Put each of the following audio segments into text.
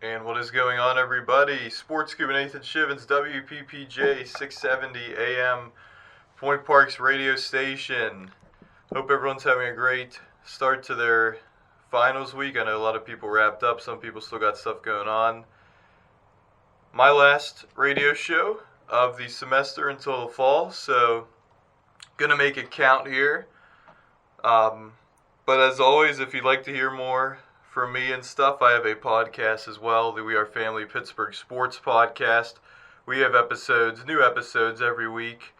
And what is going on, everybody? Sports Scuba Nathan Schivins, WPPJ 670 AM, Point Park's radio station. Hope everyone's having a great start to their finals week. I know a lot of people wrapped up. Some people still got stuff going on. My last radio show of the semester until the fall, so gonna make it count here. But as always, if you'd like to hear more from me and stuff, I have a podcast as well, the We Are Family Pittsburgh Sports Podcast. We have new episodes every week,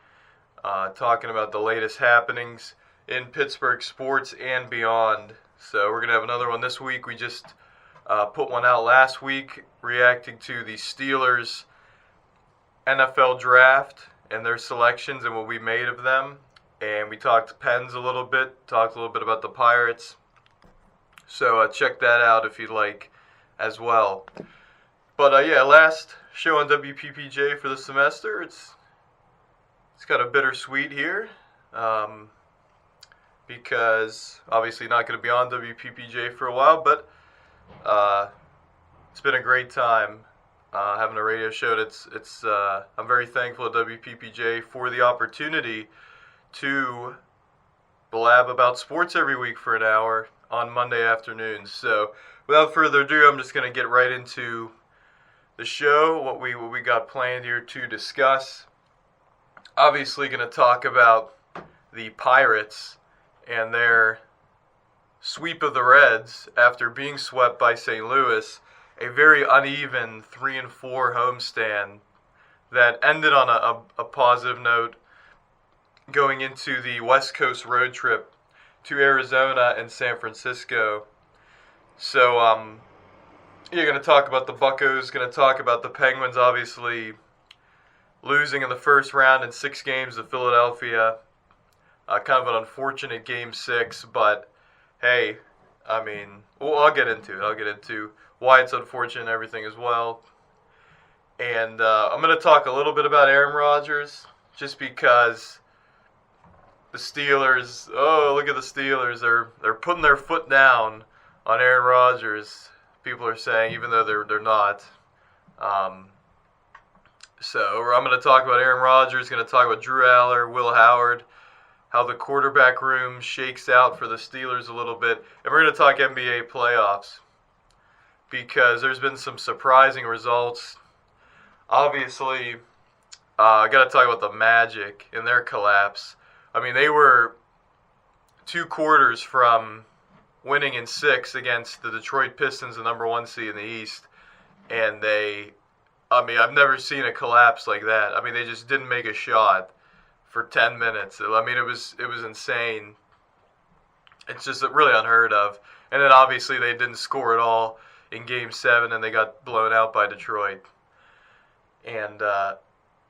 talking about the latest happenings in Pittsburgh sports and beyond. So we're going to have another one this week. We just put one out last week reacting to the Steelers NFL draft and their selections and what we made of them. And we talked Pens a little bit, talked a little bit about the Pirates. So check that out if you'd like as well. But last show on WPPJ for the semester. It's kind of bittersweet here because obviously not going to be on WPPJ for a while, but it's been a great time having a radio show. I'm very thankful to WPPJ for the opportunity to blab about sports every week for an hour on Monday afternoons. So without further ado, I'm just going to get right into the show, what we got planned here to discuss. Obviously going to talk about the Pirates and their sweep of the Reds after being swept by St. Louis, a very uneven 3-4 homestand that ended on a positive note going into the West Coast road trip to Arizona and San Francisco. So, you're going to talk about the Buccos, going to talk about the Penguins, obviously losing in the first round in 6 games to Philadelphia. Kind of an unfortunate Game 6, but hey, I mean, I'll get into it. I'll get into why it's unfortunate and everything as well. And I'm going to talk a little bit about Aaron Rodgers, just because the Steelers, look at the Steelers. They're putting their foot down on Aaron Rodgers. People are saying, even though they're not. So I'm going to talk about Aaron Rodgers. Going to talk about Drew Aller, Will Howard, how the quarterback room shakes out for the Steelers a little bit, and we're going to talk NBA playoffs because there's been some surprising results. Obviously, I got to talk about the Magic and their collapse. I mean, they were 2 quarters from winning in 6 against the Detroit Pistons, the number 1 seed in the East, and I've never seen a collapse like that. I mean, they just didn't make a shot for 10 minutes. I mean, it was insane. It's just really unheard of. And then obviously they didn't score at all in Game 7, and they got blown out by Detroit. And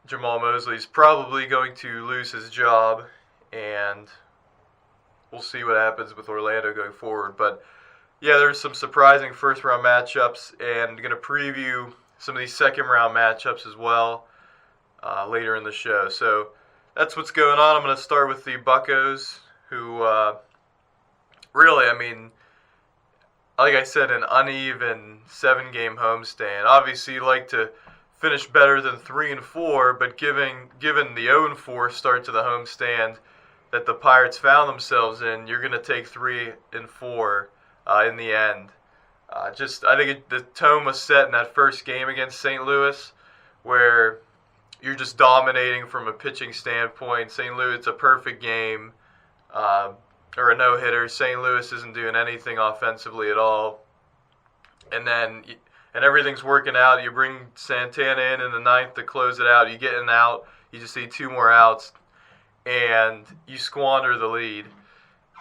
Jamal Mosley's probably going to lose his job, and we'll see what happens with Orlando going forward. But yeah, there's some surprising first-round matchups, and I'm going to preview some of these second-round matchups as well later in the show. So that's what's going on. I'm going to start with the Buccos, who really, I mean, like I said, an uneven 7-game homestand. Obviously, you like to finish better than 3-4, but given the 0-4 start to the homestand that the Pirates found themselves in, you're going to take 3-4 in the end. I think the tone was set in that first game against St. Louis, where you're just dominating from a pitching standpoint. St. Louis, it's a perfect game, or a no-hitter. St. Louis isn't doing anything offensively at all. And everything's working out. You bring Santana in the 9th to close it out. You get an out. You just need 2 more outs, and you squander the lead.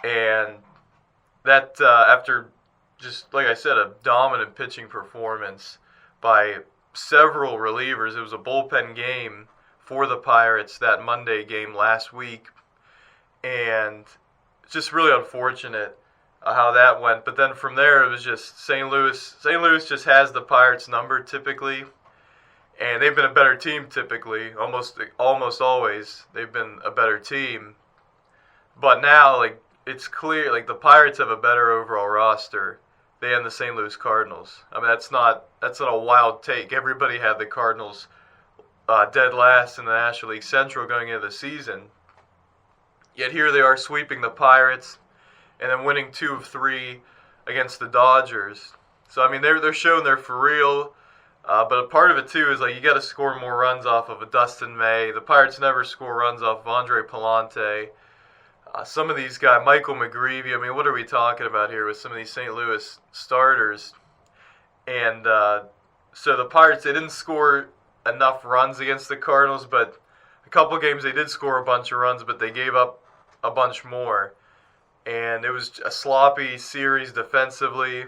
And that, after just, like I said, a dominant pitching performance by several relievers. It was a bullpen game for the Pirates, that Monday game last week. And it's just really unfortunate how that went. But then from there, it was just St. Louis. St. Louis just has the Pirates' number typically. And they've been a better team typically. Almost always, they've been a better team. But now, it's clear, the Pirates have a better overall roster than the St. Louis Cardinals. I mean, that's not a wild take. Everybody had the Cardinals dead last in the National League Central going into the season. Yet here they are sweeping the Pirates and then winning 2 of 3 against the Dodgers. So I mean, they're showing they're for real. But a part of it too is like you got to score more runs off of a Dustin May. The Pirates never score runs off of Andre Palante. Some of these guys, Michael McGreevy. I mean, what are we talking about here with some of these St. Louis starters? And so the Pirates, they didn't score enough runs against the Cardinals, but a couple games they did score a bunch of runs, but they gave up a bunch more. And it was a sloppy series defensively.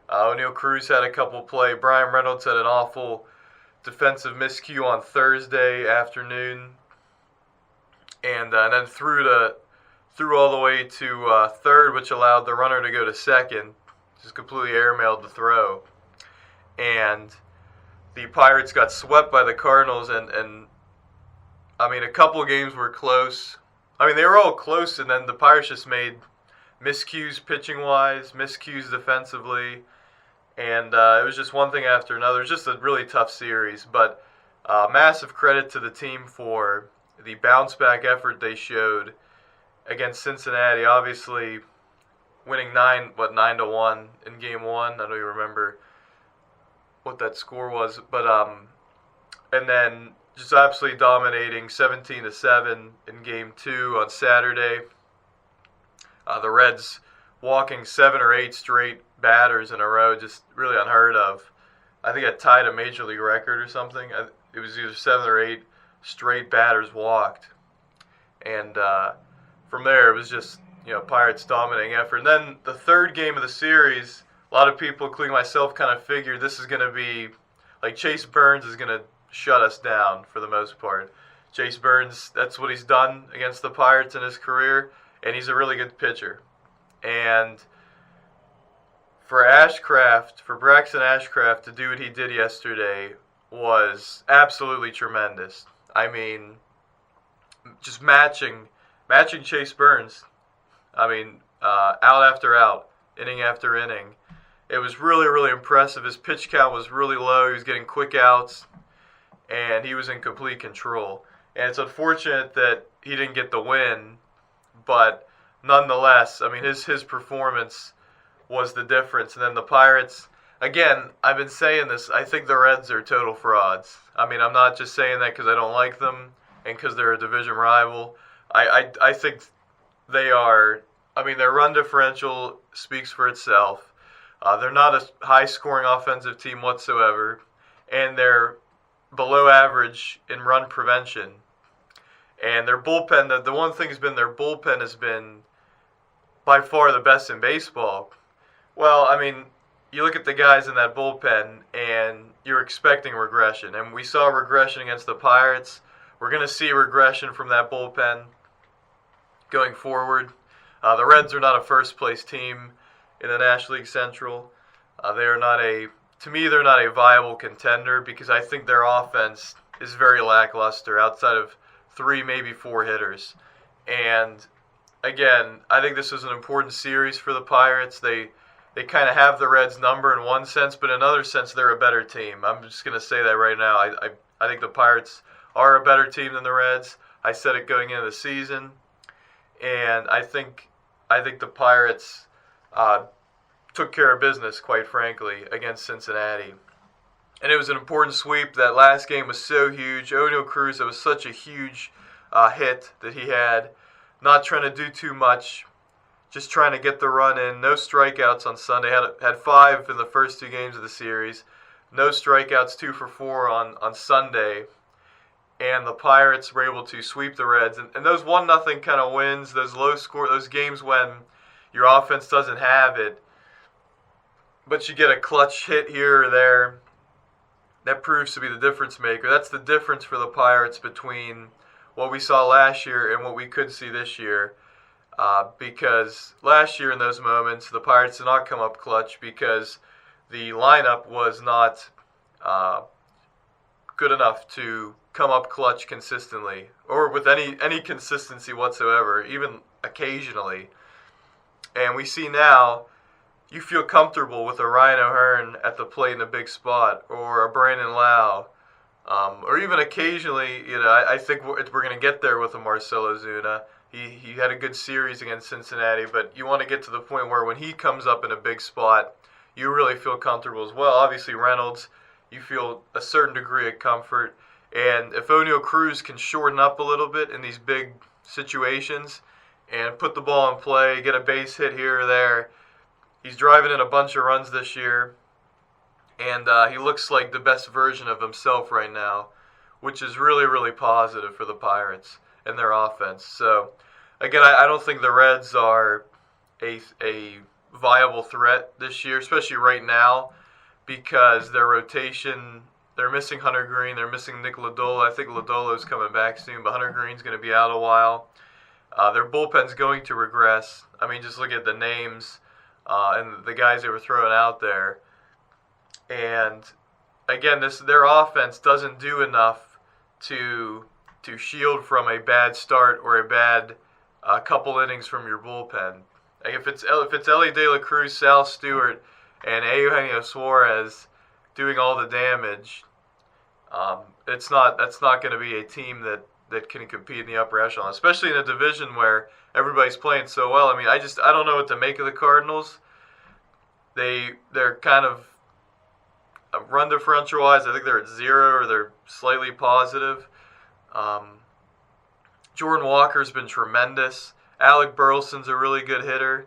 O'Neal Cruz had a couple play. Brian Reynolds had an awful defensive miscue on Thursday afternoon, and then threw all the way to third, which allowed the runner to go to second. Just completely airmailed the throw, and the Pirates got swept by the Cardinals. And I mean, a couple of games were close. I mean, they were all close, and then the Pirates just made miscues pitching-wise, miscues defensively, and it was just one thing after another. It was just a really tough series, but massive credit to the team for the bounce-back effort they showed against Cincinnati. Obviously, winning 9-1 in Game 1. I don't even remember what that score was, but and then just absolutely dominating 17-7 in Game 2 on Saturday. The Reds walking 7 or 8 straight batters in a row, just really unheard of. I think it tied a major league record or something. It was either 7 or 8 straight batters walked. And from there, it was just, Pirates dominating effort. And then the third game of the series, a lot of people, including myself, kind of figured this is going to be, like, Chase Burns is going to shut us down for the most part. Chase Burns, that's what he's done against the Pirates in his career, and he's a really good pitcher. And for Braxton Ashcraft to do what he did yesterday was absolutely tremendous. I mean, just matching Chase Burns. I mean, out after out, inning after inning. It was really, really impressive. His pitch count was really low. He was getting quick outs, and he was in complete control. And it's unfortunate that he didn't get the win, but nonetheless, I mean, his performance was the difference. And then the Pirates, again, I've been saying this, I think the Reds are total frauds. I mean, I'm not just saying that because I don't like them and because they're a division rival. I think they are, I mean, their run differential speaks for itself. They're not a high-scoring offensive team whatsoever, and they're below average in run prevention. And their bullpen, the one thing has been their bullpen has been by far the best in baseball. Well, I mean, you look at the guys in that bullpen, and you're expecting regression. And we saw regression against the Pirates. We're going to see regression from that bullpen going forward. The Reds are not a first-place team in the National League Central. They're not a viable contender because I think their offense is very lackluster outside of 3, maybe 4 hitters. And again, I think this is an important series for the Pirates. They kind of have the Reds' number in one sense, but in another sense, they're a better team. I'm just going to say that right now. I think the Pirates are a better team than the Reds. I said it going into the season, and I think the Pirates took care of business, quite frankly, against Cincinnati. And it was an important sweep. That last game was so huge. O'Neal Cruz, it was such a huge hit that he had. Not trying to do too much, just trying to get the run in. No strikeouts on Sunday. Had 5 in the first 2 games of the series. No strikeouts, 2 for 4 on Sunday. And the Pirates were able to sweep the Reds. And those 1-0 kind of wins, those low score, those games when your offense doesn't have it, but you get a clutch hit here or there, that proves to be the difference maker. That's the difference for the Pirates between what we saw last year and what we could see this year. Because last year in those moments, the Pirates did not come up clutch because the lineup was not good enough to come up clutch consistently or with any consistency whatsoever, even occasionally. And we see now you feel comfortable with a Ryan O'Hearn at the plate in a big spot, or a Brandon Lau, or even occasionally, I think we're going to get there with a Marcell Ozuna. He had a good series against Cincinnati, but you want to get to the point where when he comes up in a big spot, you really feel comfortable as well. Obviously, Reynolds, you feel a certain degree of comfort. And if O'Neal Cruz can shorten up a little bit in these big situations and put the ball in play, get a base hit here or there, he's driving in a bunch of runs this year. And he looks like the best version of himself right now, which is really, really positive for the Pirates and their offense. So, again, I don't think the Reds are a viable threat this year, especially right now, because their rotation, they're missing Hunter Green, they're missing Nick Lodolo. I think Lodolo's coming back soon, but Hunter Green's going to be out a while. Their bullpen's going to regress. I mean, just look at the names and the guys they were throwing out there. And again, their offense doesn't do enough to shield from a bad start or a bad couple innings from your bullpen. Like if it's Elly De La Cruz, Sal Stewart, and Eugenio Suarez doing all the damage, that's not going to be a team that can compete in the upper echelon, especially in a division where everybody's playing so well. I mean, I don't know what to make of the Cardinals. They're kind of run differential wise, I think they're at 0 or they're slightly positive. Jordan Walker's been tremendous. Alec Burleson's a really good hitter.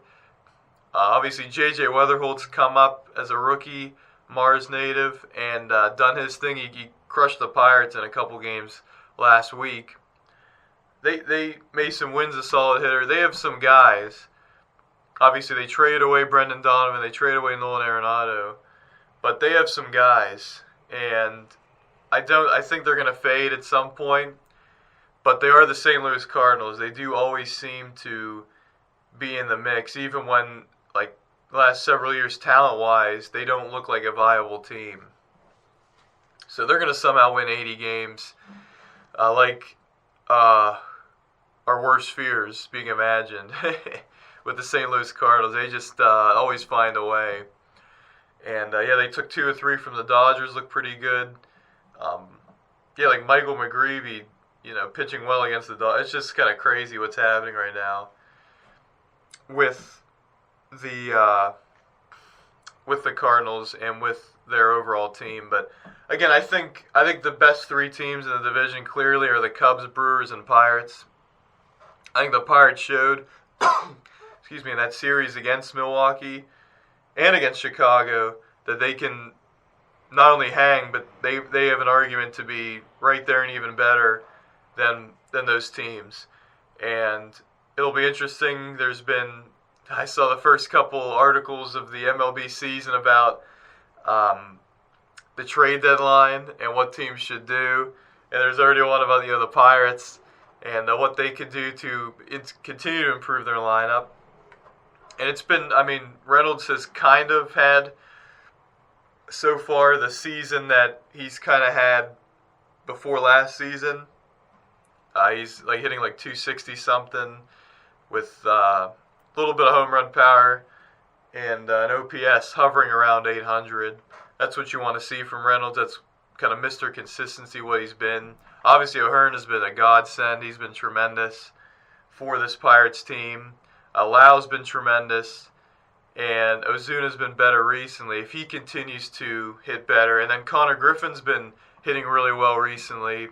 Obviously, J.J. Weatherholt's come up as a rookie, Mars native, and done his thing. He crushed the Pirates in a couple games last week. Mason Wynn's a solid hitter. They have some guys. Obviously, they traded away Brendan Donovan. They traded away Nolan Arenado. But they have some guys, and I think they're going to fade at some point. But they are the St. Louis Cardinals. They do always seem to be in the mix, even when, like, the last several years, talent-wise, they don't look like a viable team. So they're going to somehow win 80 games, like our worst fears being imagined with the St. Louis Cardinals. They just always find a way. And, they took 2 or 3 from the Dodgers, looked pretty good. Like Michael McGreevy, pitching well against the Dodgers. It's just kind of crazy what's happening right now with the Cardinals and with their overall team. But again, I think the best 3 teams in the division clearly are the Cubs, Brewers, and Pirates. I think the Pirates showed, in that series against Milwaukee and against Chicago that they can not only hang, but they have an argument to be right there and even better than those teams. And it'll be interesting. I saw the first couple articles of the MLB season about the trade deadline and what teams should do. And there's already one about the Pirates and what they could do to continue to improve their lineup. And it's been, Reynolds has kind of had so far the season that he's kind of had before last season. He's hitting 260 something with a little bit of home run power and an OPS hovering around 800. That's what you want to see from Reynolds. That's kind of Mr. Consistency, what he's been. Obviously, O'Hearn has been a godsend. He's been tremendous for this Pirates team. Lau's been tremendous, and Ozuna's been better recently. If he continues to hit better, and then Connor Griffin's been hitting really well recently.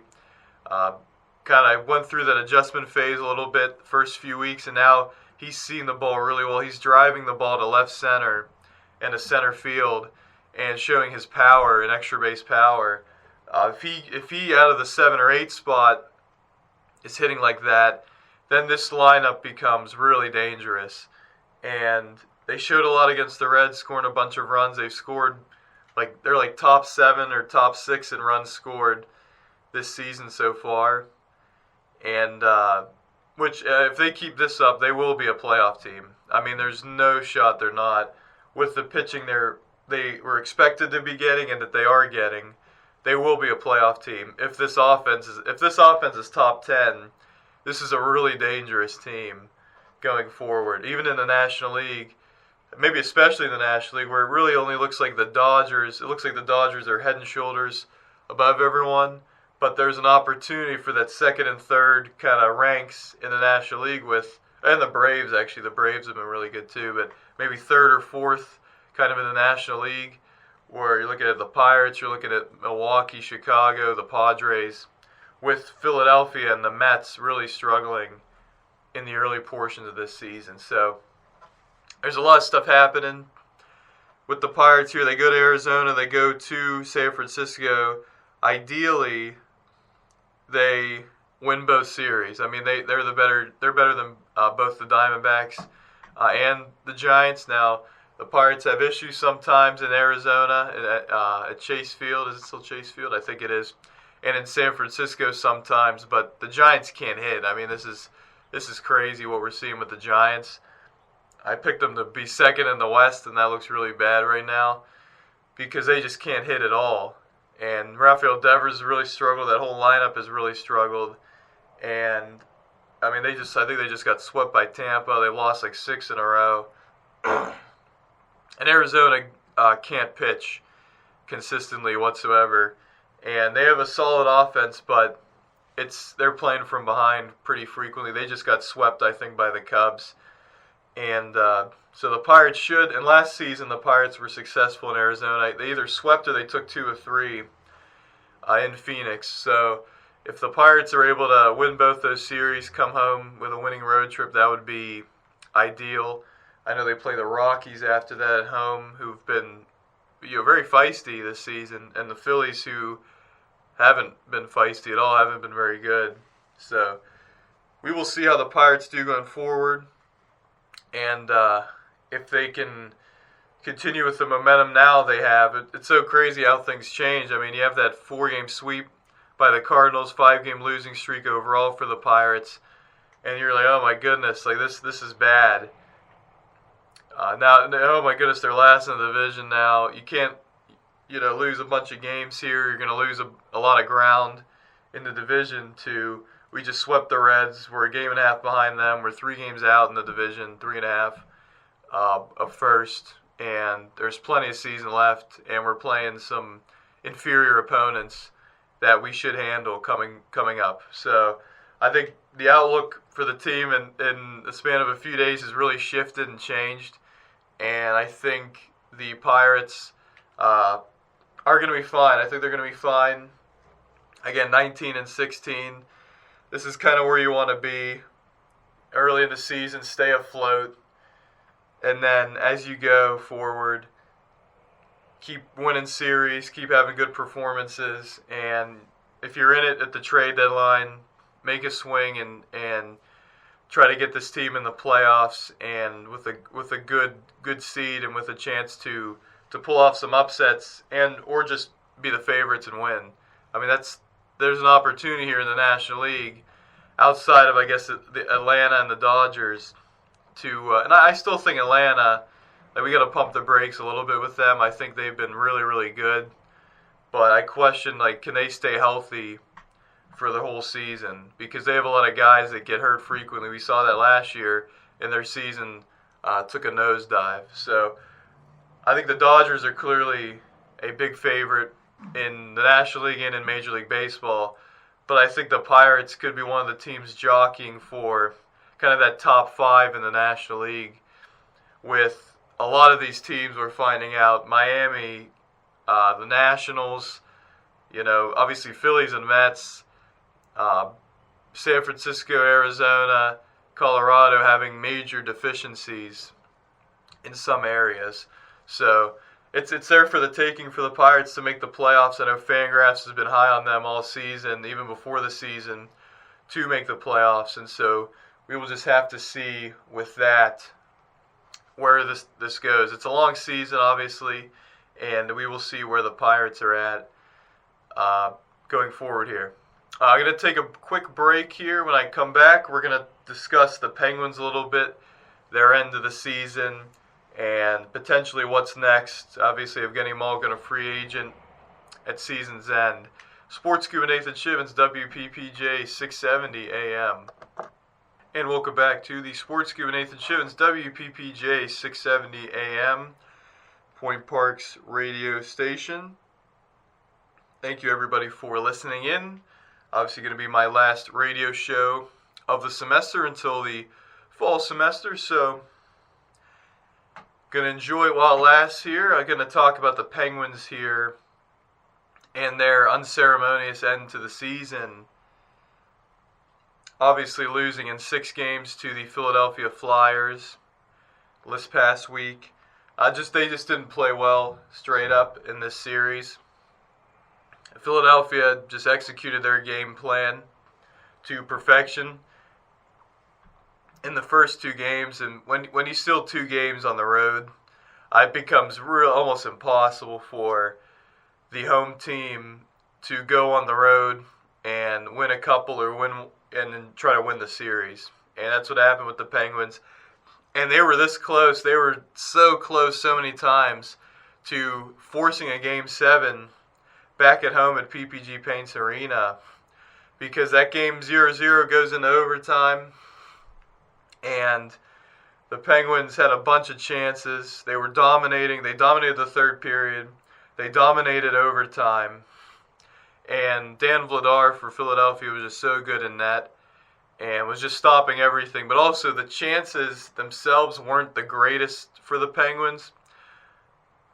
Kind of went through that adjustment phase a little bit the first few weeks, and now he's seeing the ball really well. He's driving the ball to left center and to center field and showing his power and extra base power. If he out of the 7 or 8 spot is hitting like that, then this lineup becomes really dangerous. And they showed a lot against the Reds, scoring a bunch of runs. They've scored, they're top 7 or top 6 in runs scored this season so far. And if they keep this up, they will be a playoff team. There's no shot they're not. With the pitching they were expected to be getting and that they are getting, they will be a playoff team. If this offense is top 10, this is a really dangerous team going forward. Even in the National League, maybe especially in the National League, where it really only looks like the Dodgers. It looks like the Dodgers are head and shoulders above everyone, but there's an opportunity for that second and third kind of ranks in the National League and the Braves, actually. The Braves have been really good too, but maybe third or fourth kind of in the National League, where you're looking at the Pirates, you're looking at Milwaukee, Chicago, the Padres, with Philadelphia and the Mets really struggling in the early portions of this season. So there's a lot of stuff happening with the Pirates here. They go to Arizona, they go to San Francisco. Ideally, they win both series. I mean, they're better than both the Diamondbacks and the Giants. Now, the Pirates have issues sometimes in Arizona at Chase Field. Is it still Chase Field? I think it is. And in San Francisco sometimes, but the Giants can't hit. I mean, this is crazy what we're seeing with the Giants. I picked them to be second in the West, and that looks really bad right now because they just can't hit at all. And Rafael Devers has really struggled. That whole lineup has really struggled. And I mean, I think they just got swept by Tampa. They lost like 6 in a row. And Arizona can't pitch consistently whatsoever. And they have a solid offense, but they're playing from behind pretty frequently. They just got swept, I think, by the Cubs. And so the Pirates should, and last season the Pirates were successful in Arizona. They either swept or they took 2 or 3 in Phoenix. So if the Pirates are able to win both those series, come home with a winning road trip, that would be ideal. I know they play the Rockies after that at home, who've been very feisty this season, and the Phillies, who haven't been feisty at all, haven't been very good. So we will see how the Pirates do going forward. And if they can continue with the momentum now they have, it's so crazy how things change. I mean, you have that 4-game sweep by the Cardinals, 5-game losing streak overall for the Pirates, and you're like, oh my goodness, like this is bad. Now, oh my goodness, they're last in the division now. You can't, lose a bunch of games here. You're going to lose a lot of ground in the division to. We just swept the Reds. We're a game and a half behind them. We're 3 games out in the division, 3.5 of first, and there's plenty of season left, and we're playing some inferior opponents that we should handle coming up. So I think the outlook for the team in the span of a few days has really shifted and changed, and I think the Pirates are going to be fine. I think they're going to be fine. Again, 19-16. This is kind of where you want to be early in the season, stay afloat, and then as you go forward, keep winning series, keep having good performances, and if you're in it at the trade deadline, make a swing and try to get this team in the playoffs, and with a good seed and with a chance to pull off some upsets or just be the favorites and win. I mean, there's an opportunity here in the National League outside of, I guess, the Atlanta and the Dodgers and I still think Atlanta, like, we got to pump the brakes a little bit with them. I think they've been really, really good, but I question, like, can they stay healthy for the whole season? Because they have a lot of guys that get hurt frequently. We saw that last year, and their season took a nosedive. So I think the Dodgers are clearly a big favorite in the National League and in Major League Baseball, but I think the Pirates could be one of the teams jockeying for kind of that top 5 in the National League. With a lot of these teams, we're finding out, Miami, the Nationals, obviously Phillies and Mets, San Francisco, Arizona, Colorado having major deficiencies in some areas. So it's there for the taking for the Pirates to make the playoffs. I know Fangraphs has been high on them all season, even before the season, to make the playoffs. And so we will just have to see with that where this goes. It's a long season, obviously, and we will see where the Pirates are at going forward here. I'm going to take a quick break here. When I come back, we're going to discuss the Penguins a little bit, their end of the season, and potentially what's next. Obviously, Evgeny Malkin, a free agent at season's end. Sports Scuba Nathan Schivins, WPPJ 670 AM. And welcome back to the Sports Cube with Nathan Schivins, WPPJ 670 AM, Point Park's radio station. Thank you everybody for listening in. Obviously going to be my last radio show of the semester until the fall semester, so going to enjoy it while it lasts here. I'm going to talk about the Penguins here and their unceremonious end to the season. Obviously losing in 6 games to the Philadelphia Flyers this past week. They just didn't play well straight up in this series. Philadelphia just executed their game plan to perfection in the first 2 games, and when you steal 2 games on the road, it becomes almost impossible for the home team to go on the road and win a couple or win and then try to win the series. And that's what happened with the Penguins. And they were this close. They were so close so many times to forcing a Game 7 back at home at PPG Paints Arena, because that game 0-0 goes into overtime, and the Penguins had a bunch of chances. They were dominating. They dominated the third period. They dominated overtime. And Dan Vladar for Philadelphia was just so good in net and was just stopping everything. But also the chances themselves weren't the greatest for the Penguins.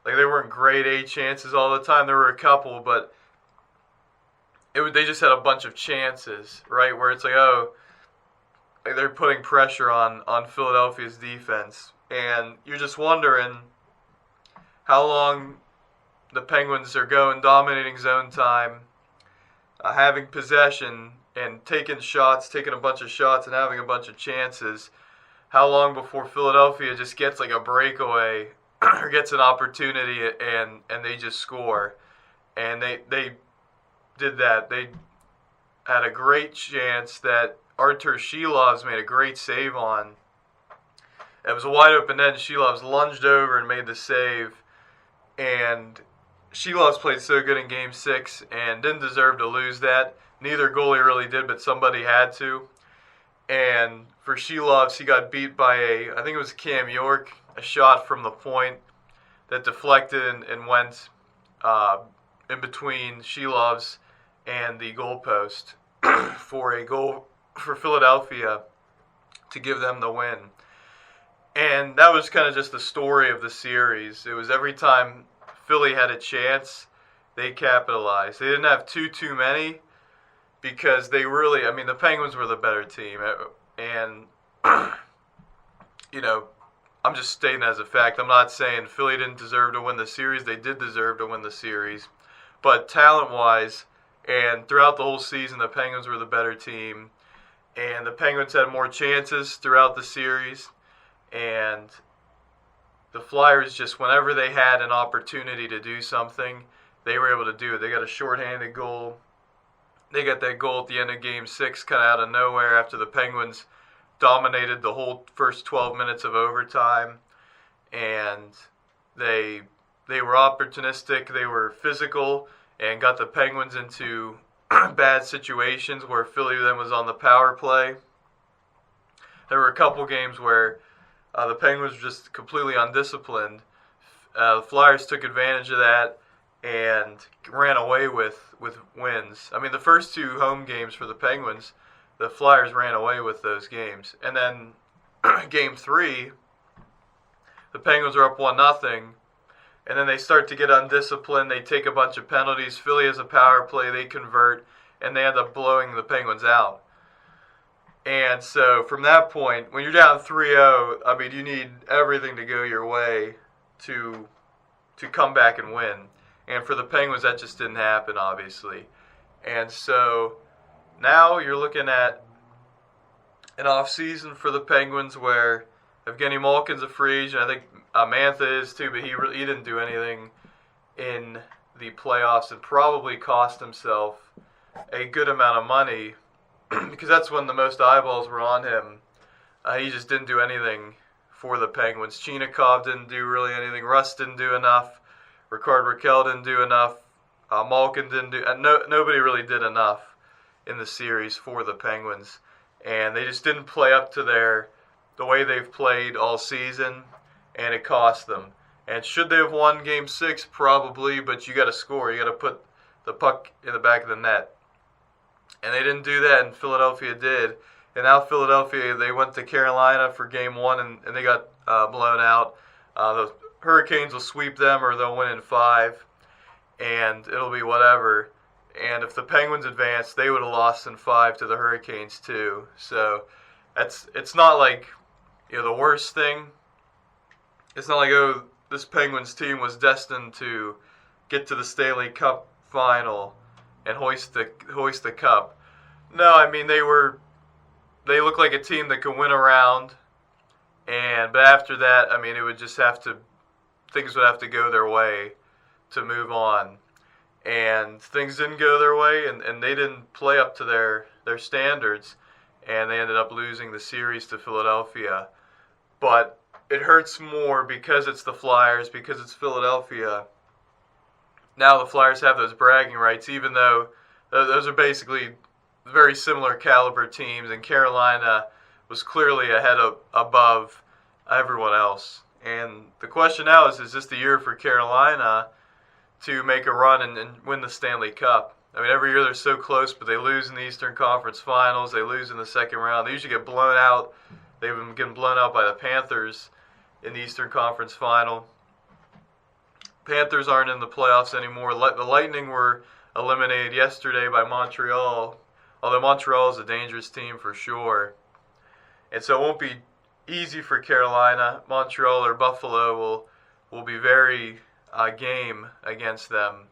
Like, they weren't grade A chances all the time. There were a couple, but they just had a bunch of chances, right? Where it's like, they're putting pressure on Philadelphia's defense. And you're just wondering how long the Penguins are going, dominating zone time, having possession and taking a bunch of shots and having a bunch of chances. How long before Philadelphia just gets like a breakaway or gets an opportunity and they just score? And they did that. They had a great chance that Artur Shilov's made a great save on. It was a wide open net, and Shilov's lunged over and made the save. And Shilov's played so good in Game 6 and didn't deserve to lose that. Neither goalie really did, but somebody had to. And for Shilov's, he got beat by I think it was Cam York, a shot from the point that deflected and went in between Shilov's and the goalpost for a goal for Philadelphia to give them the win. And that was kind of just the story of the series. It was every time Philly had a chance, they capitalized. They didn't have too many because the Penguins were the better team. And, I'm just stating as a fact. I'm not saying Philly didn't deserve to win the series. They did deserve to win the series. But talent-wise, and throughout the whole season, the Penguins were the better team. And the Penguins had more chances throughout the series. And the Flyers, just whenever they had an opportunity to do something, they were able to do it. They got a shorthanded goal. They got that goal at the end of Game 6 kind of out of nowhere after the Penguins dominated the whole first 12 minutes of overtime. And they were opportunistic, they were physical, and got the Penguins into bad situations where Philly then was on the power play. There were a couple games where the Penguins were just completely undisciplined. The Flyers took advantage of that and ran away with wins. I mean, the first 2 home games for the Penguins, the Flyers ran away with those games. And then Game 3, the Penguins are up 1-0, and then they start to get undisciplined. They take a bunch of penalties. Philly has a power play. They convert, and they end up blowing the Penguins out. And so from that point, when you're down 3-0, you need everything to go your way to come back and win. And for the Penguins, that just didn't happen, obviously. And so now you're looking at an off-season for the Penguins where Evgeny Malkin's a free agent. I think Mantha is too, but he didn't do anything in the playoffs and probably cost himself a good amount of money because that's when the most eyeballs were on him. He just didn't do anything for the Penguins. Chinakhov didn't do really anything. Russ didn't do enough. Ricard Raquel didn't do enough. Malkin didn't do. Nobody really did enough in the series for the Penguins. and they just didn't play up to the way they've played all season, and it cost them. And should they have won Game 6? Probably, but you got to score. You got to put the puck in the back of the net. And they didn't do that, and Philadelphia did. And now Philadelphia, they went to Carolina for Game 1, and they got blown out. The Hurricanes will sweep them, or they'll win in 5, and it'll be whatever. And if the Penguins advanced, they would have lost in 5 to the Hurricanes too. So it's not like the worst thing. It's not like, oh, this Penguins team was destined to get to the Stanley Cup final and hoist the cup. No, I mean they look like a team that could win a round, but after that, I mean things would have to go their way to move on. And things didn't go their way, and they didn't play up to their standards, and they ended up losing the series to Philadelphia. But it hurts more because it's the Flyers, because it's Philadelphia. Now the Flyers have those bragging rights, even though those are basically very similar caliber teams, and Carolina was clearly above everyone else. And the question now is this the year for Carolina to make a run and win the Stanley Cup? I mean, every year they're so close, but they lose in the Eastern Conference Finals. They lose in the second round. They usually get blown out. They've been getting blown out by the Panthers in the Eastern Conference Final. Panthers aren't in the playoffs anymore. The Lightning were eliminated yesterday by Montreal, although Montreal is a dangerous team for sure. And so it won't be easy for Carolina. Montreal or Buffalo will be very game against them,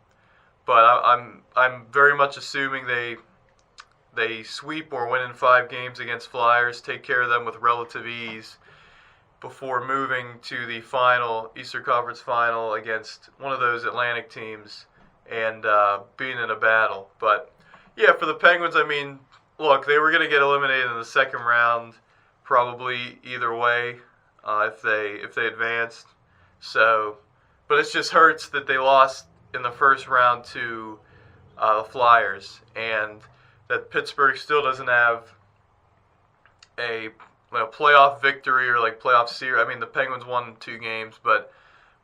but I'm very much assuming they sweep or win in 5 games against Flyers, take care of them with relative ease before moving to the final Eastern Conference Final against one of those Atlantic teams and being in a battle. But yeah, for the Penguins, I mean, look, they were going to get eliminated in the second round probably either way if they advanced. So. But it just hurts that they lost in the first round to the Flyers, and that Pittsburgh still doesn't have a playoff victory or playoff series. I mean, the Penguins won 2 games, but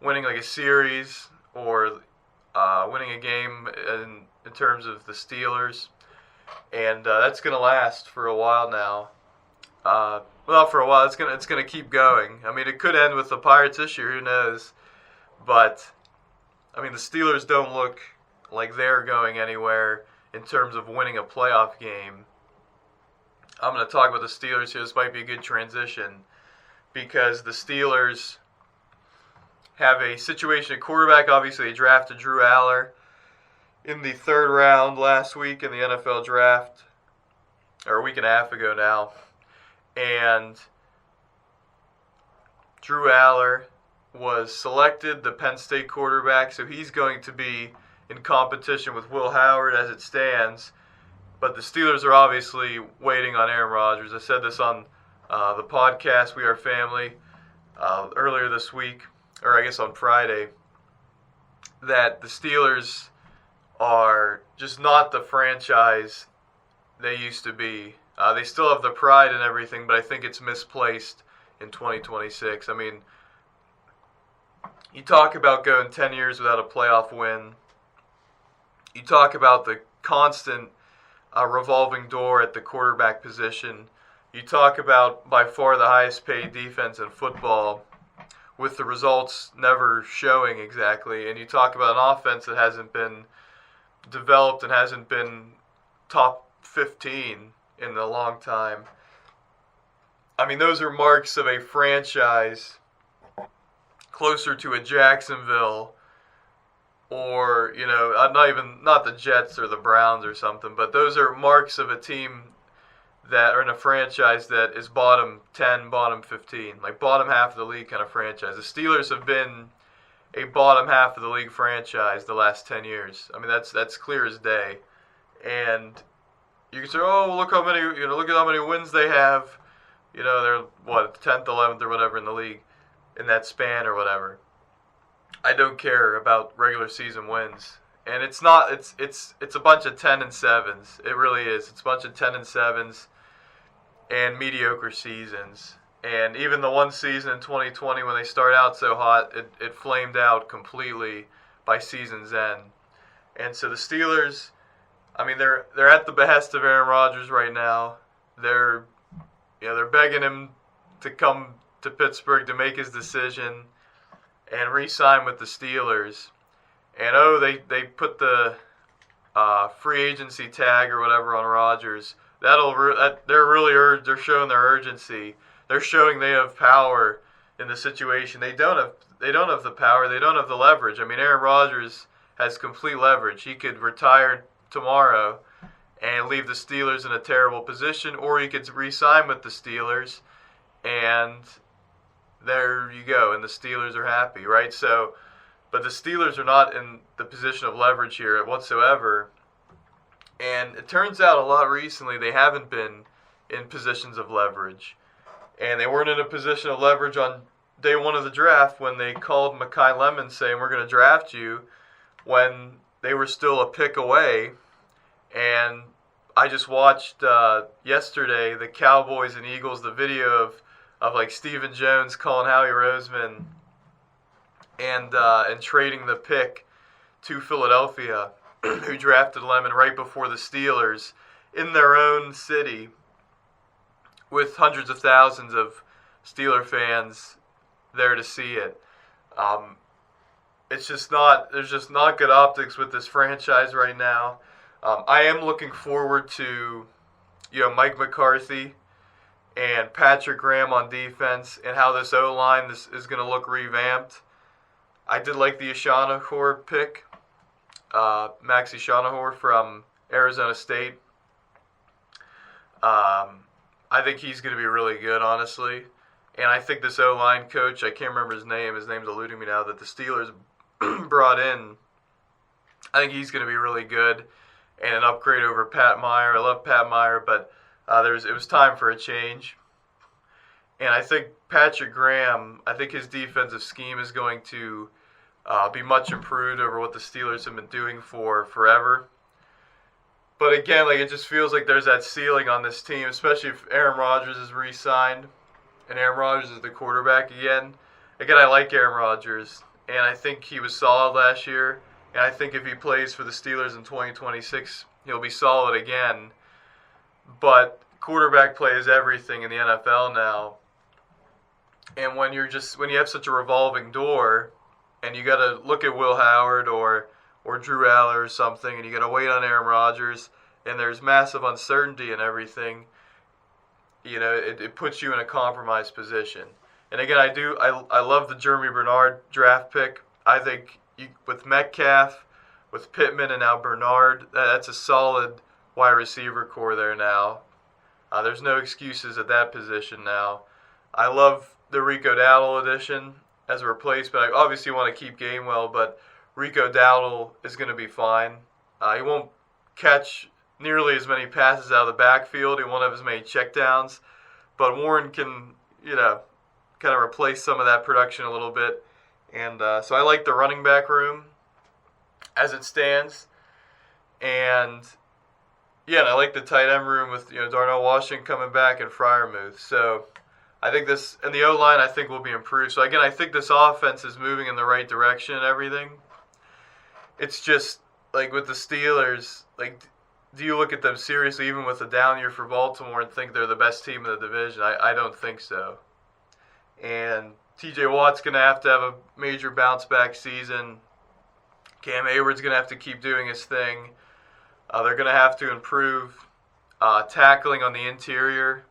winning a series or winning a game in terms of the Steelers, and that's going to last for a while now. Well, for a while, it's gonna keep going. I mean, it could end with the Pirates this year. Who knows? But, I mean, the Steelers don't look like they're going anywhere in terms of winning a playoff game. I'm going to talk about the Steelers here. This might be a good transition because the Steelers have a situation at quarterback. Obviously, they drafted Drew Aller in the 3rd round last week in the NFL draft, or a week and a half ago now. And Drew Aller was selected, the Penn State quarterback, so he's going to be in competition with Will Howard as it stands. But the Steelers are obviously waiting on Aaron Rodgers. I said this on the podcast, We Are Family, earlier this week, or I guess on Friday, that the Steelers are just not the franchise they used to be. They still have the pride and everything, but I think it's misplaced in 2026. I mean, you talk about going 10 years without a playoff win. You talk about the constant revolving door at the quarterback position. You talk about by far the highest paid defense in football with the results never showing exactly. And you talk about an offense that hasn't been developed and hasn't been top 15 in a long time. I mean, those are marks of a franchise closer to a Jacksonville or, not the Jets or the Browns or something, but those are marks of a team that are in a franchise that is bottom 10, bottom 15, bottom half of the league kind of franchise. The Steelers have been a bottom half of the league franchise the last 10 years. I mean, that's clear as day. And you can say, oh, look at how many wins they have. They're 10th, 11th, or whatever in the league in that span or whatever. I don't care about regular season wins. And it's not. It's a bunch of 10-7s. It really is. It's a bunch of 10-7s. and mediocre seasons. And even the one season in 2020 when they start out so hot, it flamed out completely by season's end. And so the Steelers, I mean, they're at the behest of Aaron Rodgers right now. They're begging him to come to Pittsburgh to make his decision and re-sign with the Steelers. And they put the free agency tag or whatever on Rodgers. They're showing their urgency. They're showing they have power in the situation. They don't have the power. They don't have the leverage. I mean, Aaron Rodgers has complete leverage. He could retire tomorrow and leave the Steelers in a terrible position, or he could re-sign with the Steelers, and there you go. And the Steelers are happy, right? So, but the Steelers are not in the position of leverage here whatsoever. And it turns out a lot recently they haven't been in positions of leverage. And they weren't in a position of leverage on day one of the draft when they called Mekhi Lemon saying, we're going to draft you, when they were still a pick away. And I just watched yesterday the Cowboys and Eagles, the video of like Stephen Jones calling Howie Roseman and trading the pick to Philadelphia, who drafted Lemon right before the Steelers in their own city, with hundreds of thousands of Steeler fans there to see it. There's just not good optics with this franchise right now. I am looking forward to, Mike McCarthy and Patrick Graham on defense and how this O-line is going to look revamped. I did like the Eshanahour pick, Max Eshanahour from Arizona State. I think he's going to be really good, honestly. And I think this O-line coach, I can't remember his name's eluding me now, that the Steelers brought in, I think he's going to be really good and an upgrade over Pat Meyer. I love Pat Meyer, but it was time for a change. And I think Patrick Graham, I think his defensive scheme is going to be much improved over what the Steelers have been doing for forever. But again, it just feels like there's that ceiling on this team, especially if Aaron Rodgers is re-signed and Aaron Rodgers is the quarterback again. Again, I like Aaron Rodgers, and I think he was solid last year. And I think if he plays for the Steelers in 2026, he'll be solid again. But quarterback play is everything in the NFL now. And when you have such a revolving door, and you got to look at Will Howard or Drew Aller or something, and you got to wait on Aaron Rodgers, and there's massive uncertainty and everything, it puts you in a compromised position. And again, I love the Jeremy Bernard draft pick. I think with Metcalf, with Pittman, and now Bernard, that's a solid wide receiver core there now. There's no excuses at that position now. I love the Rico Dowdle addition as a replacement. I obviously want to keep Gainwell, but Rico Dowdle is going to be fine. He won't catch nearly as many passes out of the backfield. He won't have as many checkdowns. But Warren can, kind of replace some of that production a little bit. And so I like the running back room as it stands. And I like the tight end room with Darnell Washington coming back and Freiermuth. So I think this, and the O-line I think will be improved. So again, I think this offense is moving in the right direction and everything. It's just, with the Steelers, do you look at them seriously, even with a down year for Baltimore, and think they're the best team in the division? I don't think so. And TJ Watt's going to have a major bounce-back season. Cam Hayward's going to have to keep doing his thing. They're going to have to improve tackling on the interior.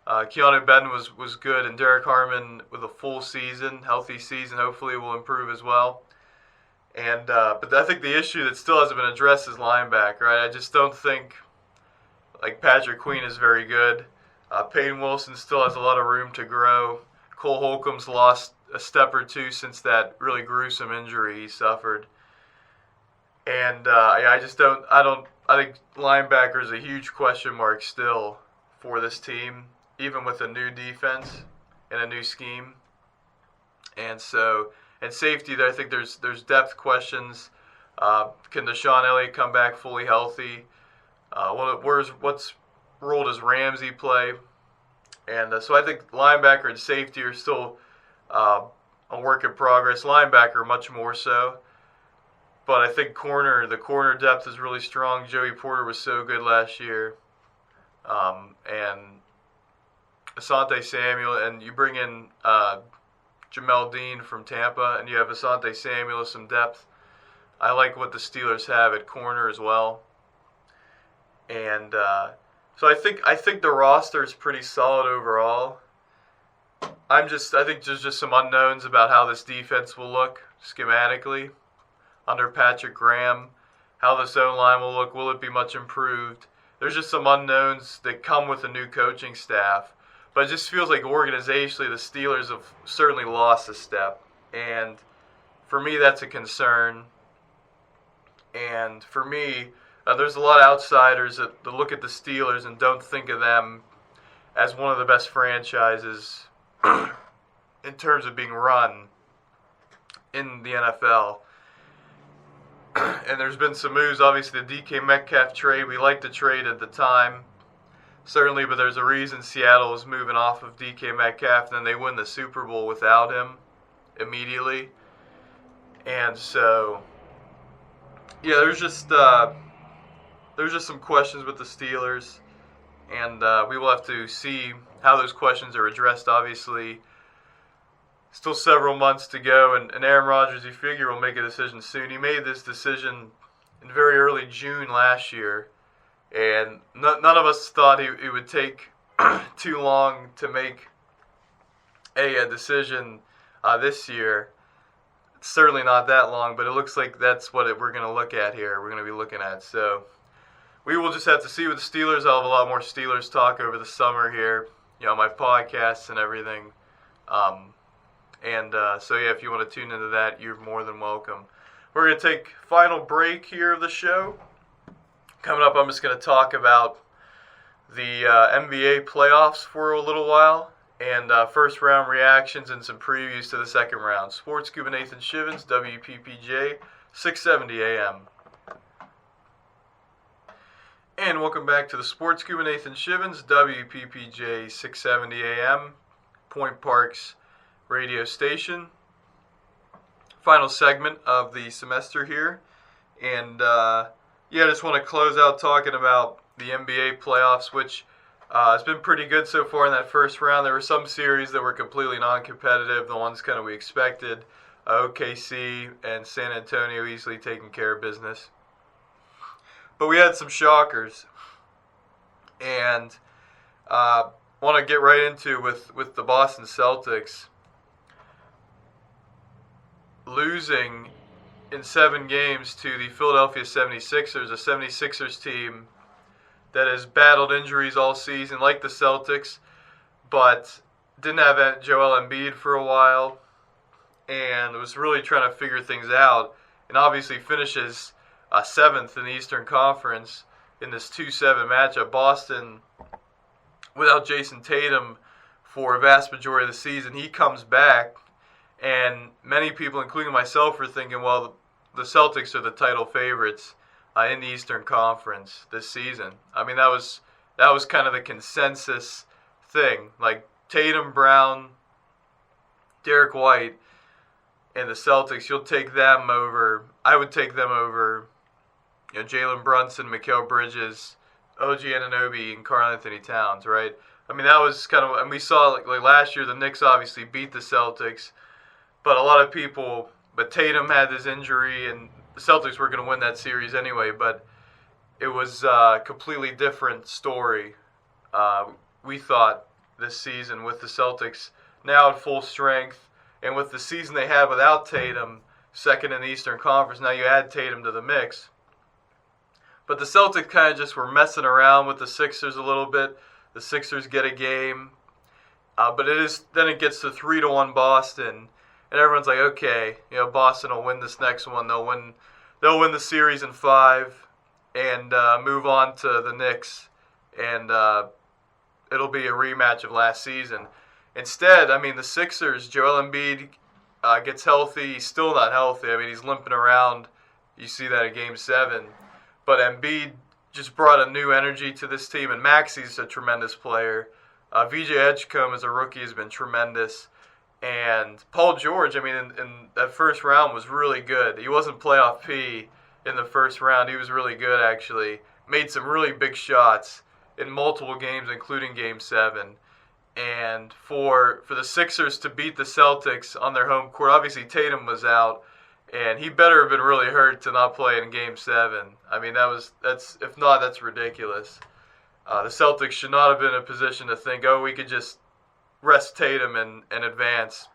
Keanu Benton was good, and Derek Harmon with a full season, healthy season, hopefully will improve as well. And but I think the issue that still hasn't been addressed is linebacker. Right? I just don't think Patrick Queen is very good. Peyton Wilson still has a lot of room to grow. Cole Holcomb's lost a step or two since that really gruesome injury he suffered. And I think linebacker is a huge question mark still for this team, even with a new defense and a new scheme. And safety, I think there's depth questions. Can Deshaun Elliott come back fully healthy? What role does Ramsey play? And so I think linebacker and safety are still a work in progress. Linebacker much more so. But I think the corner depth is really strong. Joey Porter was so good last year. And Asante Samuel, and you bring in Jamel Dean from Tampa, and you have Asante Samuel with some depth. I like what the Steelers have at corner as well. And so I think the roster is pretty solid overall. I think there's just some unknowns about how this defense will look schematically under Patrick Graham, how the zone line will look. Will it be much improved? There's just some unknowns that come with a new coaching staff. But it just feels like organizationally the Steelers have certainly lost a step. And for me, that's a concern. And for me, there's a lot of outsiders that look at the Steelers and don't think of them as one of the best franchises in terms of being run in the NFL. And there's been some moves, obviously the DK Metcalf trade. We liked the trade at the time, certainly, but there's a reason Seattle was moving off of DK Metcalf, and then they win the Super Bowl without him immediately. And so, yeah, there's just some questions with the Steelers, and we will have to see how those questions are addressed, obviously. Still several months to go, and Aaron Rodgers, you figure, will make a decision soon. He made this decision in very early June last year, and none of us thought it would take too long to make a decision this year. It's certainly not that long, but it looks like that's what we're going to look at here. We're going to be looking at. So we will just have to see with the Steelers. I'll have a lot more Steelers talk over the summer here, my podcasts and everything. So yeah, if you want to tune into that, you're more than welcome. We're going to take final break here of the show. Coming up, I'm just going to talk about the NBA playoffs for a little while, and first round reactions and some previews to the second round. Sports Scuba Nathan Schivins, WPPJ, 670 AM. And welcome back to the Sports Scuba Nathan Schivins, WPPJ, 670 AM, Point Park's radio station. Final segment of the semester here, and I just want to close out talking about the NBA playoffs, which has been pretty good so far in that first round. There were some series that were completely non-competitive, the ones kind of we expected. OKC and San Antonio easily taking care of business, but we had some shockers, and want to get right into with the Boston Celtics losing in 7 games to the Philadelphia 76ers, a 76ers team that has battled injuries all season like the Celtics, but didn't have Joel Embiid for a while and was really trying to figure things out, and obviously finishes 7th in the Eastern Conference in this 2-7 matchup. Boston, without Jason Tatum for a vast majority of the season, he comes back. And many people, including myself, are thinking, well, the Celtics are the title favorites in the Eastern Conference this season. I mean, that was kind of the consensus thing. Like Tatum, Brown, Derek White, and the Celtics, you'll take them over. I would take them over, Jalen Brunson, Mikal Bridges, OG Anunoby, and Karl Anthony Towns, right? I mean, that was kind of, and we saw like last year, the Knicks obviously beat the Celtics. But a lot of people, but Tatum had this injury, and the Celtics were going to win that series anyway. But it was a completely different story, we thought, this season with the Celtics now at full strength. And with the season they had without Tatum, second in the Eastern Conference, now you add Tatum to the mix. But the Celtics kind of just were messing around with the Sixers a little bit. The Sixers get a game. But then it gets to 3-1 Boston. And everyone's like, okay, Boston will win this next one. They'll win the series in 5 and move on to the Knicks, and it'll be a rematch of last season. Instead, I mean, the Sixers, Joel Embiid gets healthy. He's still not healthy. I mean, he's limping around. You see that in Game 7. But Embiid just brought a new energy to this team, and Maxi's a tremendous player. VJ Edgecombe as a rookie has been tremendous. And Paul George, I mean, in that first round was really good. He wasn't playoff P in the first round. He was really good, actually. Made some really big shots in multiple games, including Game 7. And for the Sixers to beat the Celtics on their home court, obviously Tatum was out, and he better have been really hurt to not play in Game 7. I mean, if not, that's ridiculous. The Celtics should not have been in a position to think, oh, we could just rest Tatum and advance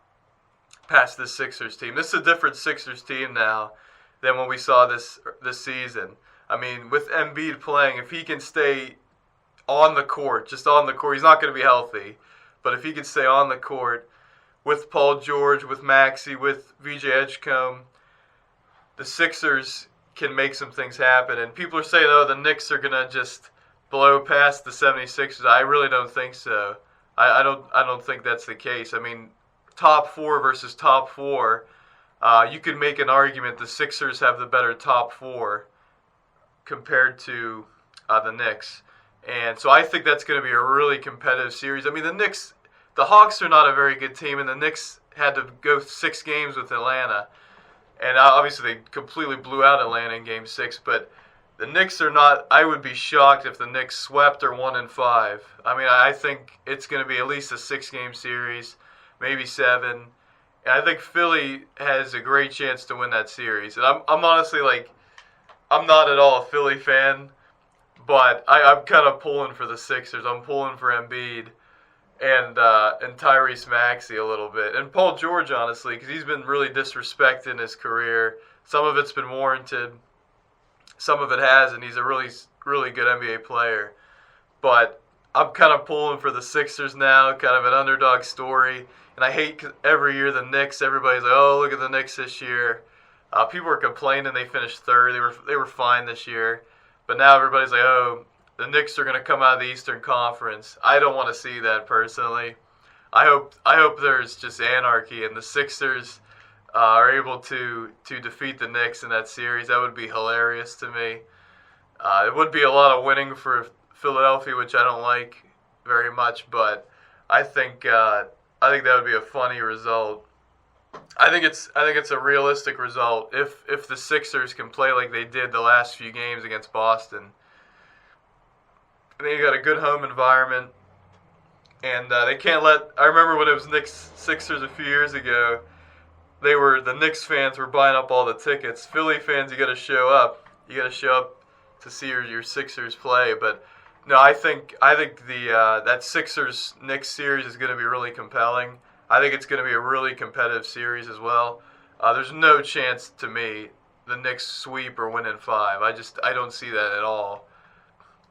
past this Sixers team. This is a different Sixers team now than when we saw this season. I mean, with Embiid playing, if he can stay on the court, just on the court, he's not going to be healthy. But if he can stay on the court with Paul George, with Maxey, with VJ Edgecombe, the Sixers can make some things happen. And people are saying, oh, the Knicks are going to just blow past the 76ers. I really don't think so. I don't think that's the case. I mean, top 4 versus top 4, you could make an argument the Sixers have the better top 4 compared to the Knicks. And so I think that's going to be a really competitive series. I mean, the Hawks are not a very good team, and the Knicks had to go 6 games with Atlanta. And obviously they completely blew out Atlanta in Game 6, but the Knicks are not. I would be shocked if the Knicks swept or 1-5. I mean, I think it's going to be at least a 6-game series, maybe 7. And I think Philly has a great chance to win that series. And I'm honestly I'm not at all a Philly fan, but I'm kind of pulling for the Sixers. I'm pulling for Embiid and Tyrese Maxey a little bit. And Paul George, honestly, because he's been really disrespected in his career. Some of it's been warranted. Some of it has, and he's a really, really good NBA player. But I'm kind of pulling for the Sixers now, kind of an underdog story. And I hate every year the Knicks, everybody's like, oh, look at the Knicks this year. People were complaining they finished 3rd. They were fine this year. But now everybody's like, oh, the Knicks are going to come out of the Eastern Conference. I don't want to see that personally. I hope there's just anarchy and the Sixers are able to defeat the Knicks in that series. That would be hilarious to me. It would be a lot of winning for Philadelphia, which I don't like very much, but I think that would be a funny result. I think it's a realistic result if the Sixers can play like they did the last few games against Boston. They got a good home environment, and they can't let. I remember when it was Knicks Sixers a few years ago. The Knicks fans were buying up all the tickets. Philly fans, you got to show up. You got to show up to see your Sixers play. But no, I think that Sixers Knicks series is going to be really compelling. I think it's going to be a really competitive series as well. There's no chance to me the Knicks sweep or win in 5. I don't see that at all.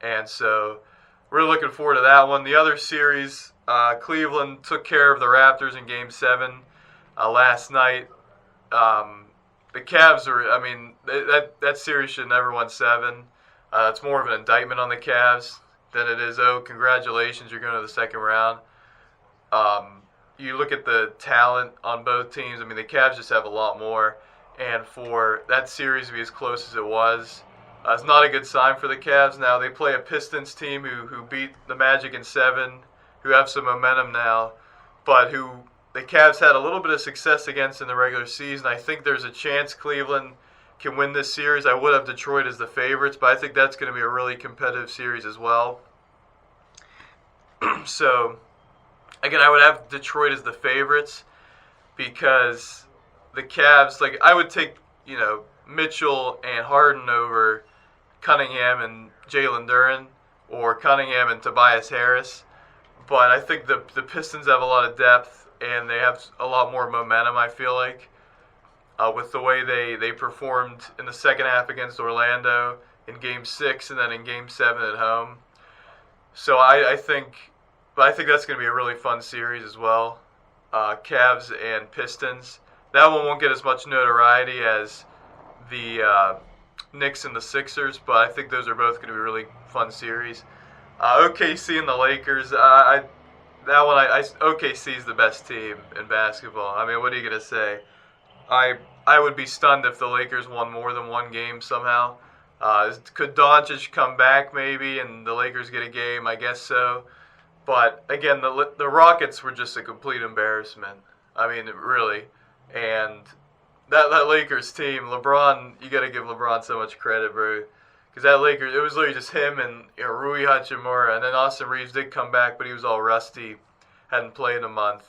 And so we're looking forward to that one. The other series, Cleveland took care of the Raptors in Game 7 last night. The Cavs are, I mean, that series should never won 7. It's more of an indictment on the Cavs than it is, oh, congratulations, you're going to the second round. You look at the talent on both teams. I mean, the Cavs just have a lot more. And for that series to be as close as it was, it's not a good sign for the Cavs. Now, they play a Pistons team who beat the Magic in 7, who have some momentum now, but who the Cavs had a little bit of success against in the regular season. I think there's a chance Cleveland can win this series. I would have Detroit as the favorites, but I think that's going to be a really competitive series as well. So, again, I would have Detroit as the favorites because the Cavs, I would take, Mitchell and Harden over Cunningham and Jalen Duren, or Cunningham and Tobias Harris. But I think the Pistons have a lot of depth, and they have a lot more momentum, I feel like, with the way they performed in the second half against Orlando in Game 6 and then in Game 7 at home. So I think that's going to be a really fun series as well, Cavs and Pistons. That one won't get as much notoriety as the Knicks and the Sixers, but I think those are both going to be really fun series. OKC and the Lakers, OKC is the best team in basketball. I mean, what are you going to say? I would be stunned if the Lakers won more than one game somehow. Could Doncic come back maybe and the Lakers get a game? I guess so. But again, the Rockets were just a complete embarrassment. I mean, really. And that Lakers team, LeBron, you got to give LeBron so much credit, bro. Because that Lakers, it was literally just him and Rui Hachimura. And then Austin Reeves did come back, but he was all rusty. Hadn't played in a month.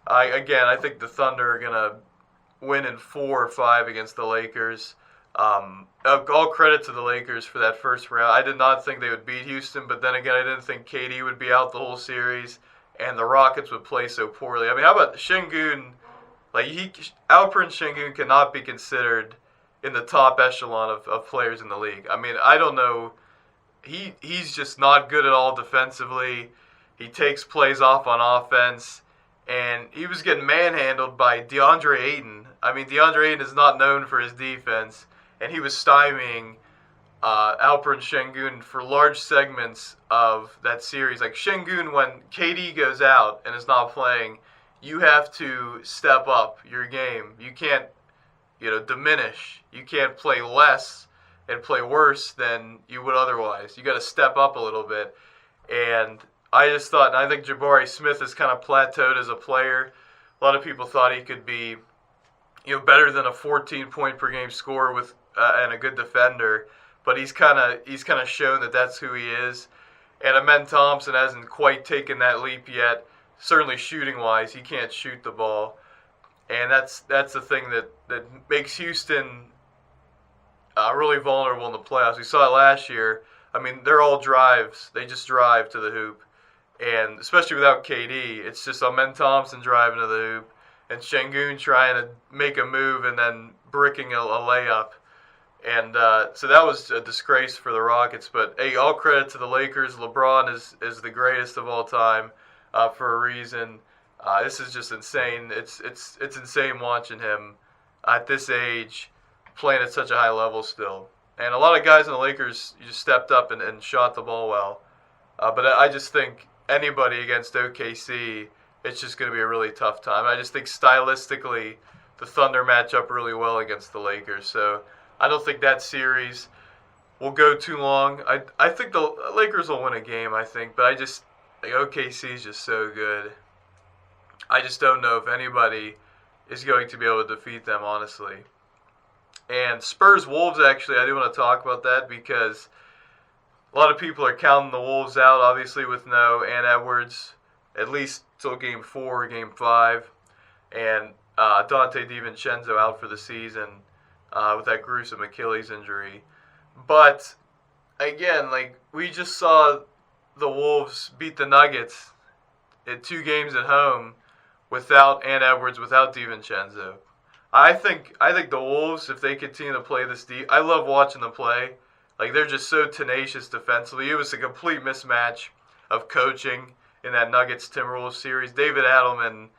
I think the Thunder are going to win in 4 or 5 against the Lakers. All credit to the Lakers for that first round. I did not think they would beat Houston, but then again, I didn't think KD would be out the whole series, and the Rockets would play so poorly. I mean, how about Şengün? Like, Alperen Şengün cannot be considered in the top echelon of players in the league. I mean, I don't know. He's just not good at all defensively. He takes plays off on offense, and he was getting manhandled by DeAndre Ayton. I mean, DeAndre Ayton is not known for his defense, and he was stymieing Alperen Şengün for large segments of that series. Like, Şengün, when KD goes out and is not playing, you have to step up your game. You can't, diminish. You can't play less and play worse than you would otherwise. You got to step up a little bit. And I just thought, and I think Jabari Smith has kind of plateaued as a player. A lot of people thought he could be, better than a 14-point per game scorer with and a good defender. But he's kind of shown that that's who he is. And Amen Thompson hasn't quite taken that leap yet. Certainly shooting-wise, he can't shoot the ball. And that's the thing that makes Houston really vulnerable in the playoffs. We saw it last year. I mean, they're all drives. They just drive to the hoop. And especially without KD, it's just Amen Thompson driving to the hoop and Şengün trying to make a move and then bricking a layup. And so that was a disgrace for the Rockets. But, hey, all credit to the Lakers. LeBron is the greatest of all time for a reason. This is just insane. It's insane watching him at this age playing at such a high level still. And a lot of guys in the Lakers just stepped up and shot the ball well. But I just think anybody against OKC, it's just going to be a really tough time. I just think stylistically the Thunder match up really well against the Lakers. So I don't think that series will go too long. I think the Lakers will win a game, I think. But OKC is just so good. I just don't know if anybody is going to be able to defeat them, honestly. And Spurs-Wolves, actually, I do want to talk about that because a lot of people are counting the Wolves out, obviously, with no Ant Edwards, at least till Game 4 or Game 5. And Dante DiVincenzo out for the season with that gruesome Achilles injury. But, again, we just saw the Wolves beat the Nuggets in 2 games at home without Ant Edwards, without DiVincenzo. I think the Wolves, if they continue to play this deep, I love watching them play. They're just so tenacious defensively. It was a complete mismatch of coaching in that Nuggets-Timberwolves series. David Adelman,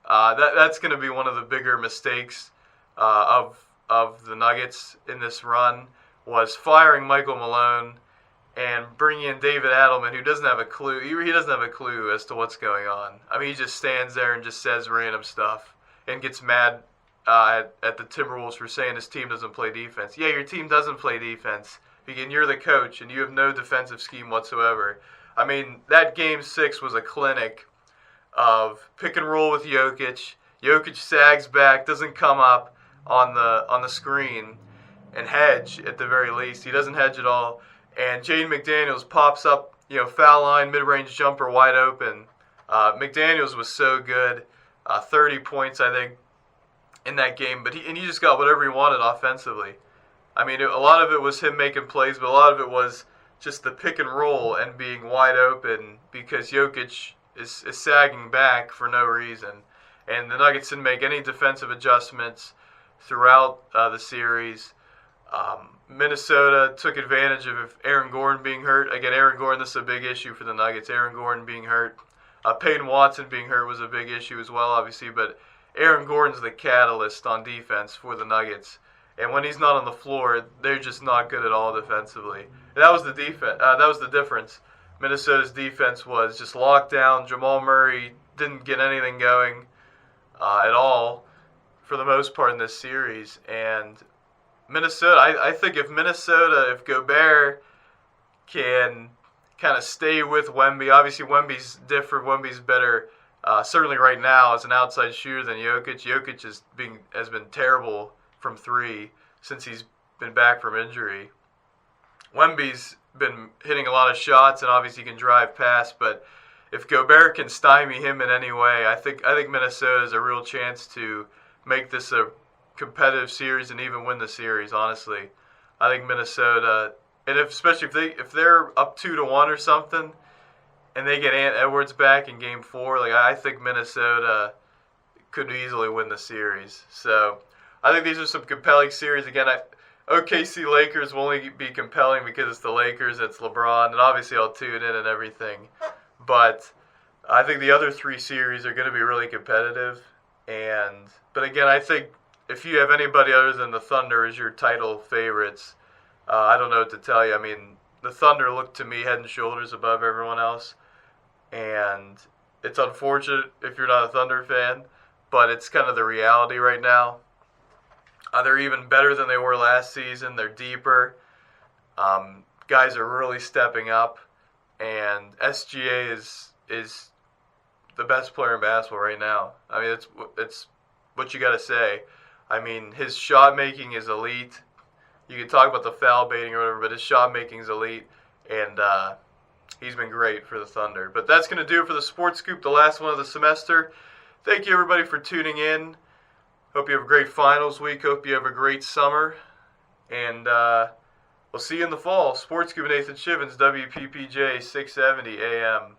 that's going to be one of the bigger mistakes of the Nuggets in this run, was firing Michael Malone and bringing in David Adelman, who doesn't have a clue. He doesn't have a clue as to what's going on. I mean, he just stands there and just says random stuff and gets mad at the Timberwolves for saying his team doesn't play defense. Yeah, your team doesn't play defense. And you're the coach, and you have no defensive scheme whatsoever. I mean, that Game 6 was a clinic of pick and roll with Jokic. Jokic sags back, doesn't come up on the screen and hedge at the very least. He doesn't hedge at all. And Jaden McDaniels pops up, foul line, mid-range jumper wide open. McDaniels was so good, 30 points I think in that game. But he just got whatever he wanted offensively. I mean, a lot of it was him making plays, but a lot of it was just the pick and roll and being wide open because Jokic is sagging back for no reason. And the Nuggets didn't make any defensive adjustments throughout the series. Minnesota took advantage of Aaron Gordon being hurt. Again, Aaron Gordon, this is a big issue for the Nuggets. Aaron Gordon being hurt. Peyton Watson being hurt was a big issue as well, obviously. But Aaron Gordon's the catalyst on defense for the Nuggets. And when he's not on the floor, they're just not good at all defensively. And that was the defense. That was the difference. Minnesota's defense was just locked down. Jamal Murray didn't get anything going at all for the most part in this series. And Minnesota, I think if Gobert can kind of stay with Wemby. Obviously, Wemby's different. Wemby's better, certainly right now, as an outside shooter than Jokic. Jokic has been terrible from three since he's been back from injury. Wemby's been hitting a lot of shots, and obviously he can drive past, but if Gobert can stymie him in any way, I think Minnesota has a real chance to make this a competitive series and even win the series, honestly. I think Minnesota, and especially if they're up 2-1 or something, and they get Ant Edwards back in Game 4, I think Minnesota could easily win the series. So I think these are some compelling series. Again, OKC Lakers will only be compelling because it's the Lakers, it's LeBron, and obviously I'll tune in and everything. But I think the other three series are going to be really competitive. But again, I think if you have anybody other than the Thunder as your title favorites, I don't know what to tell you. I mean, the Thunder look to me head and shoulders above everyone else. And it's unfortunate if you're not a Thunder fan, but it's kind of the reality right now. They're even better than they were last season. They're deeper. Guys are really stepping up. And SGA is the best player in basketball right now. I mean, it's what you got to say. I mean, his shot making is elite. You can talk about the foul baiting or whatever, but his shot making is elite, and he's been great for the Thunder. But that's going to do it for the Sports Scoop, the last one of the semester. Thank you, everybody, for tuning in. Hope you have a great finals week. Hope you have a great summer. And we'll see you in the fall. Sports Scoop with Nathan Schivins, WPPJ 670 AM.